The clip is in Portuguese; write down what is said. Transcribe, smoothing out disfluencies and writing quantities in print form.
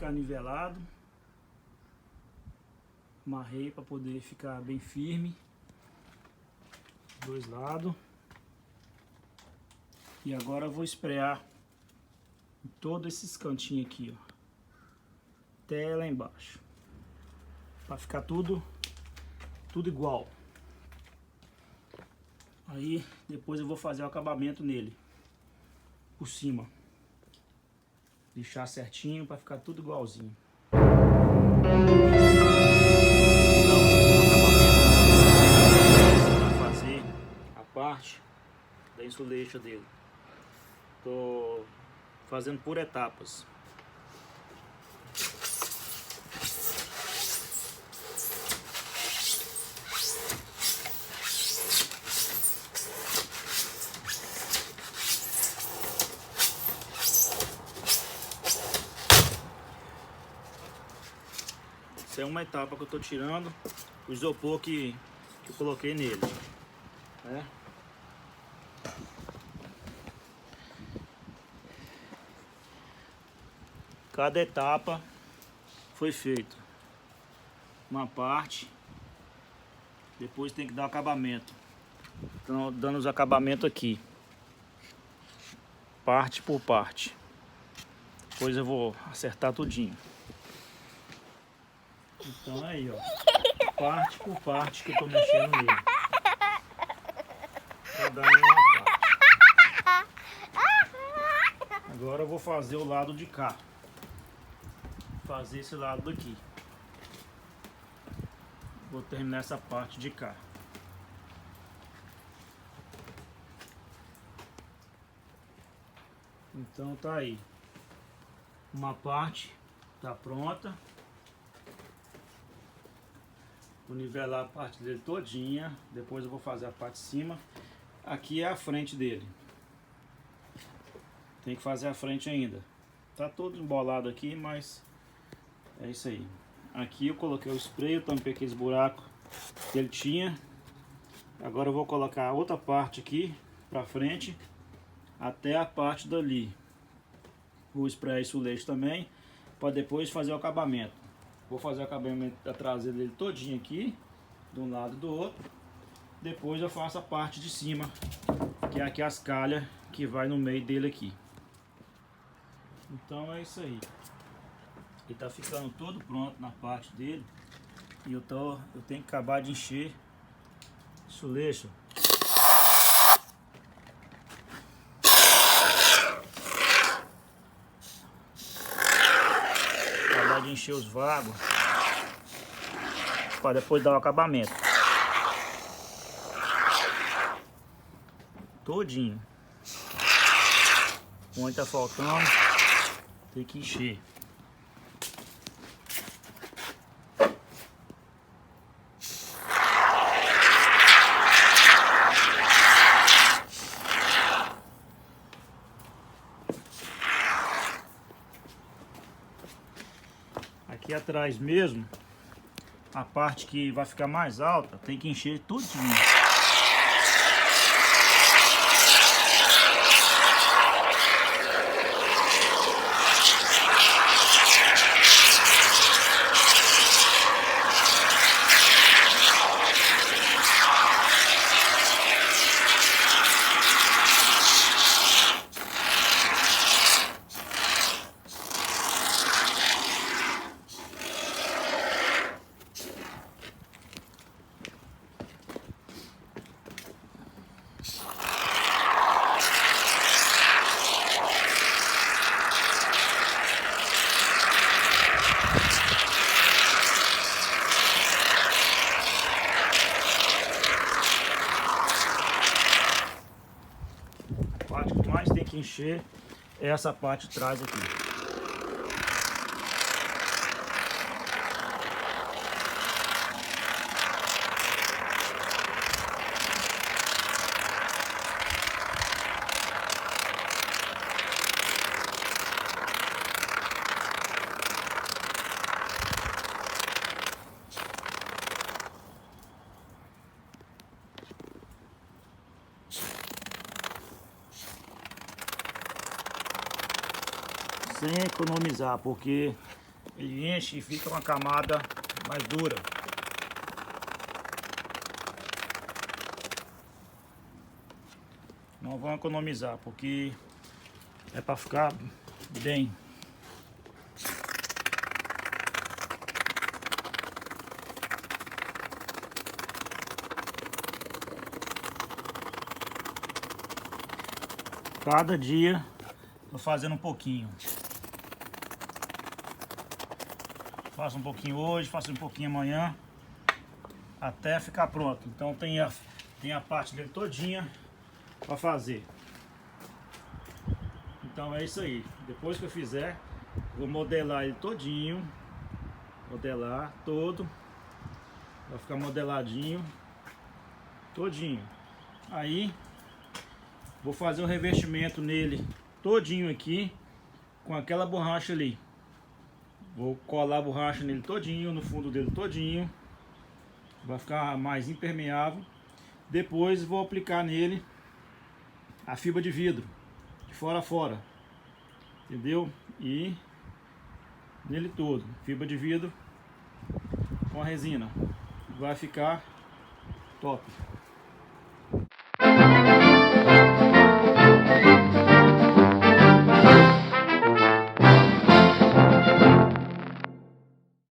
ficar nivelado. Amarrei para poder ficar bem firme. Dois lados. E agora eu vou esprear em todos esses cantinhos aqui, ó. Até lá embaixo. Para ficar tudo igual. Aí depois eu vou fazer o acabamento nele. Por cima. Deixar certinho para ficar tudo igualzinho. Para fazer a parte da insulation dele. Tô fazendo por etapas. Essa é uma etapa que eu tô tirando o isopor que eu coloquei nele, né? Cada etapa foi feita uma parte, depois tem que dar o acabamento. Então dando os acabamentos aqui, parte por parte. Depois eu vou acertar tudinho. Então aí, ó, parte por parte que eu tô mexendo nele. Cada um é uma parte. Agora eu vou fazer o lado de cá. Fazer esse lado daqui. Vou terminar essa parte de cá. Então tá aí. Uma parte tá pronta. Vou nivelar a parte dele todinha. Depois eu vou fazer a parte de cima. Aqui é a frente dele. Tem que fazer a frente ainda. Tá todo embolado aqui, mas é isso aí. Aqui eu coloquei o spray, eu tampei aqueles buracos que ele tinha. Agora eu vou colocar a outra parte aqui pra frente até a parte dali. Vou sprayar isso leite também, para depois fazer o acabamento. Vou fazer o acabamento da traseira dele todinho aqui, de um lado e do outro. Depois eu faço a parte de cima, que é aqui as calhas que vai no meio dele aqui. Então é isso aí. Ele tá ficando todo pronto na parte dele. E eu tenho que acabar de encher isso leixo. Acabar de encher os vagos para depois dar o acabamento todinho. Onde tá faltando, tem que encher. Aqui atrás mesmo, a parte que vai ficar mais alta, tem que encher tudinho. A parte que mais tem que encher é essa parte de trás aqui. Sem economizar, porque ele enche e fica uma camada mais dura. Não vão economizar, porque é para ficar bem. Cada dia tô fazendo um pouquinho. Faço um pouquinho hoje, faço um pouquinho amanhã, até ficar pronto. Então tem a parte dele todinha para fazer. Então é isso aí. Depois que eu fizer, vou modelar ele todinho. Modelar todo. Vai ficar modeladinho todinho. Aí vou fazer o revestimento nele todinho aqui com aquela borracha ali. Vou colar a borracha nele todinho, no fundo dele todinho. Vai ficar mais impermeável. Depois vou aplicar nele a fibra de vidro, de fora a fora. Entendeu? E nele todo, fibra de vidro com a resina. Vai ficar top.